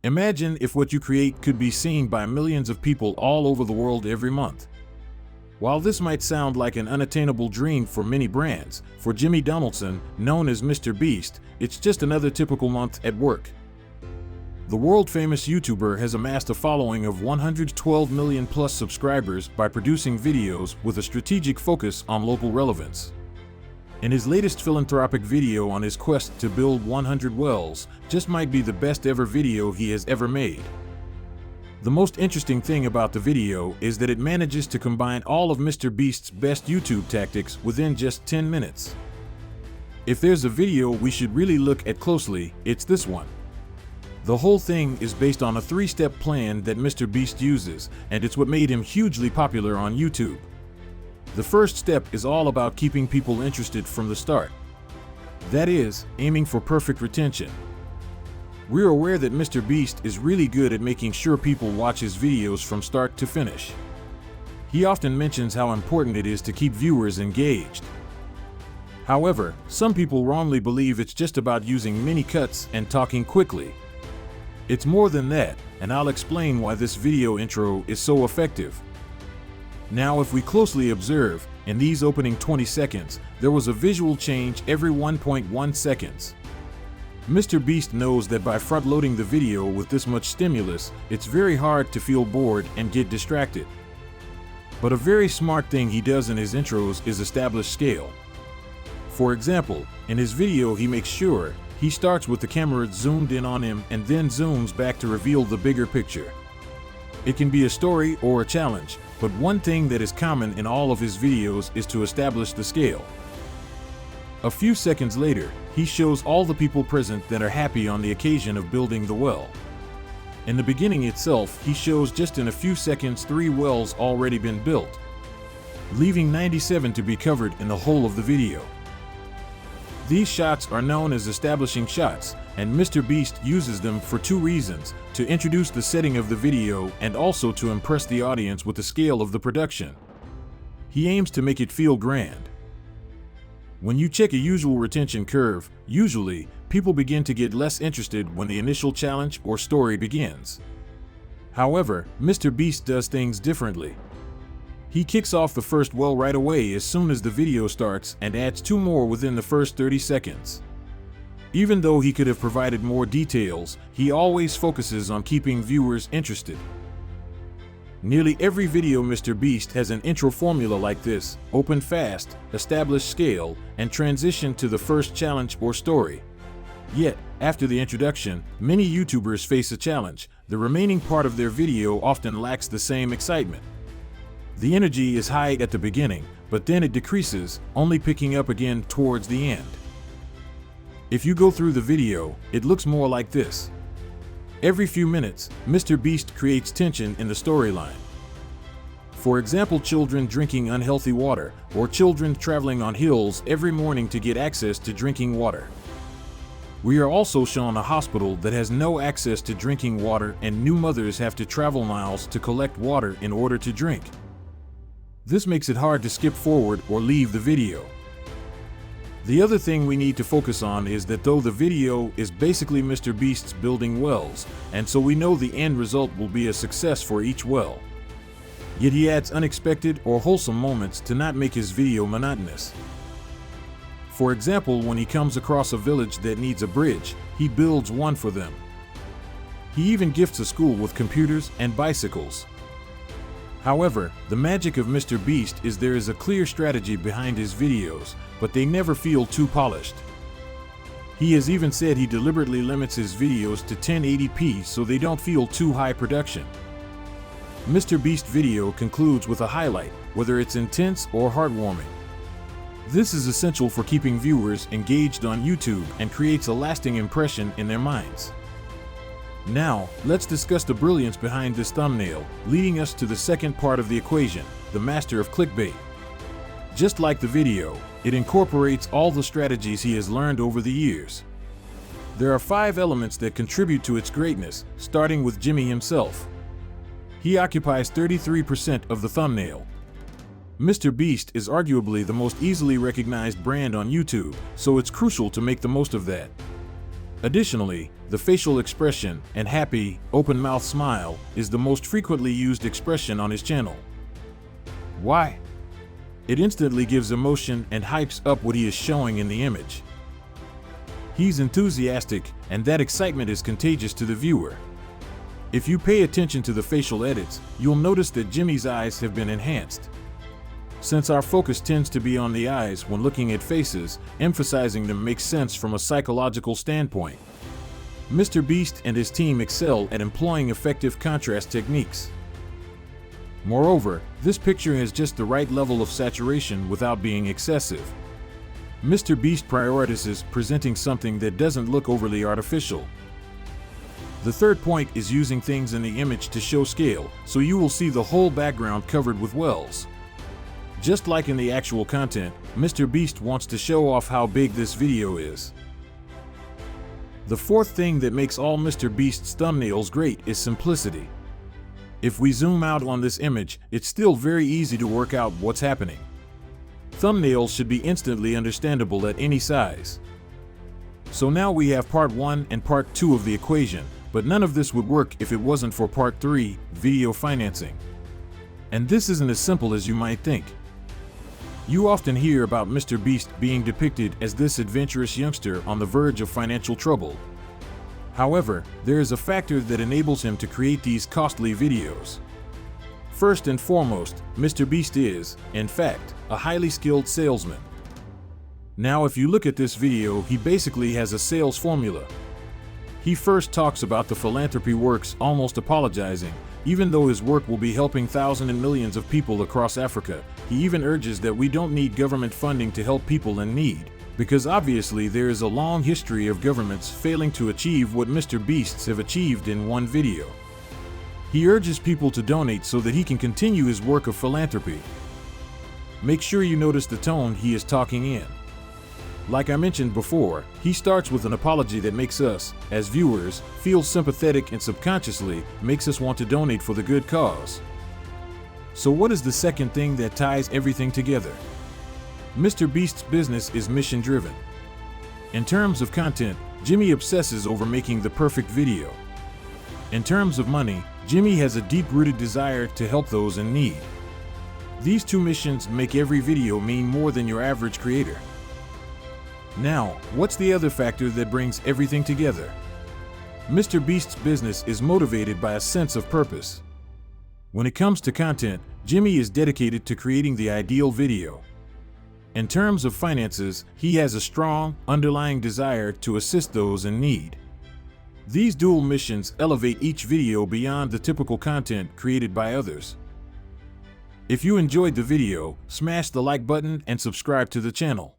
Imagine if what you create could be seen by millions of people all over the world every month. While this might sound like an unattainable dream for many brands, for Jimmy Donaldson, known as MrBeast, it's just another typical month at work. The world-famous YouTuber has amassed a following of 112 million plus subscribers by producing videos with a strategic focus on local relevance. In his latest philanthropic video on his quest to build 100 wells, just might be the best ever video he has ever made. The most interesting thing about the video is that it manages to combine all of MrBeast's best YouTube tactics within just 10 minutes. If there's a video we should really look at closely, it's this one. The whole thing is based on a 3-step plan that MrBeast uses, and it's what made him hugely popular on YouTube. The first step is all about keeping people interested from the start. That is, aiming for perfect retention. We're aware that MrBeast is really good at making sure people watch his videos from start to finish. He often mentions how important it is to keep viewers engaged. However, some people wrongly believe it's just about using mini cuts and talking quickly. It's more than that, and I'll explain why this video intro is so effective. Now, if we closely observe, in these opening 20 seconds, there was a visual change every 1.1 seconds. MrBeast knows that by front-loading the video with this much stimulus, it's very hard to feel bored and get distracted. But a very smart thing he does in his intros is establish scale. For example, in his video he makes sure he starts with the camera zoomed in on him and then zooms back to reveal the bigger picture. It can be a story or a challenge, but one thing that is common in all of his videos is to establish the scale. A few seconds later, he shows all the people present that are happy on the occasion of building the well. In the beginning itself, he shows just in a few seconds 3 wells already been built, leaving 97 to be covered in the whole of the video. These shots are known as establishing shots, and MrBeast uses them for 2 reasons: to introduce the setting of the video and also to impress the audience with the scale of the production. He aims to make it feel grand. When you check a usual retention curve, usually, people begin to get less interested when the initial challenge or story begins. However, MrBeast does things differently. He kicks off the first well right away as soon as the video starts and adds 2 more within the first 30 seconds. Even though he could have provided more details, he always focuses on keeping viewers interested. Nearly every video MrBeast has an intro formula like this: open fast, establish scale, and transition to the first challenge or story. Yet, after the introduction, many YouTubers face a challenge. The remaining part of their video often lacks the same excitement. The energy is high at the beginning, but then it decreases, only picking up again towards the end. If you go through the video, it looks more like this. Every few minutes, MrBeast creates tension in the storyline. For example, children drinking unhealthy water, or children traveling on hills every morning to get access to drinking water. We are also shown a hospital that has no access to drinking water, and new mothers have to travel miles to collect water in order to drink. This makes it hard to skip forward or leave the video. The other thing we need to focus on is that though the video is basically MrBeast's building wells, and so we know the end result will be a success for each well, yet he adds unexpected or wholesome moments to not make his video monotonous. For example, when he comes across a village that needs a bridge, he builds one for them. He even gifts a school with computers and bicycles. However, the magic of MrBeast is there is a clear strategy behind his videos, but they never feel too polished. He has even said he deliberately limits his videos to 1080p so they don't feel too high production. MrBeast video concludes with a highlight, whether it's intense or heartwarming. This is essential for keeping viewers engaged on YouTube and creates a lasting impression in their minds. Now, let's discuss the brilliance behind this thumbnail, leading us to the second part of the equation, the master of clickbait. Just like the video, it incorporates all the strategies he has learned over the years. There are 5 elements that contribute to its greatness, starting with Jimmy himself. He occupies 33% of the thumbnail. MrBeast is arguably the most easily recognized brand on YouTube, so it's crucial to make the most of that. Additionally, the facial expression and happy, open-mouth smile is the most frequently used expression on his channel. Why? It instantly gives emotion and hypes up what he is showing in the image. He's enthusiastic, and that excitement is contagious to the viewer. If you pay attention to the facial edits, you'll notice that Jimmy's eyes have been enhanced. Since our focus tends to be on the eyes when looking at faces, emphasizing them makes sense from a psychological standpoint. MrBeast and his team excel at employing effective contrast techniques. Moreover, this picture has just the right level of saturation without being excessive. MrBeast prioritizes presenting something that doesn't look overly artificial. The third point is using things in the image to show scale, so you will see the whole background covered with wells. Just like in the actual content, MrBeast wants to show off how big this video is. The fourth thing that makes all MrBeast's thumbnails great is simplicity. If we zoom out on this image, it's still very easy to work out what's happening. Thumbnails should be instantly understandable at any size. So now we have part 1 and part 2 of the equation, but none of this would work if it wasn't for part 3, video financing. And this isn't as simple as you might think. You often hear about MrBeast being depicted as this adventurous youngster on the verge of financial trouble. However, there is a factor that enables him to create these costly videos. First and foremost, MrBeast is, in fact, a highly skilled salesman. Now if you look at this video, he basically has a sales formula. He first talks about the philanthropy works, almost apologizing. Even though his work will be helping thousands and millions of people across Africa, he even urges that we don't need government funding to help people in need, because obviously there is a long history of governments failing to achieve what MrBeasts have achieved in one video. He urges people to donate so that he can continue his work of philanthropy. Make sure you notice the tone he is talking in. Like I mentioned before, he starts with an apology that makes us, as viewers, feel sympathetic and subconsciously makes us want to donate for the good cause. So what is the second thing that ties everything together? MrBeast's business is mission-driven. In terms of content, Jimmy obsesses over making the perfect video. In terms of money, Jimmy has a deep-rooted desire to help those in need. These two missions make every video mean more than your average creator. Now, what's the other factor that brings everything together? MrBeast's business is motivated by a sense of purpose. When it comes to content, Jimmy is dedicated to creating the ideal video. In terms of finances, he has a strong, underlying desire to assist those in need. These dual missions elevate each video beyond the typical content created by others. If you enjoyed the video, smash the like button and subscribe to the channel.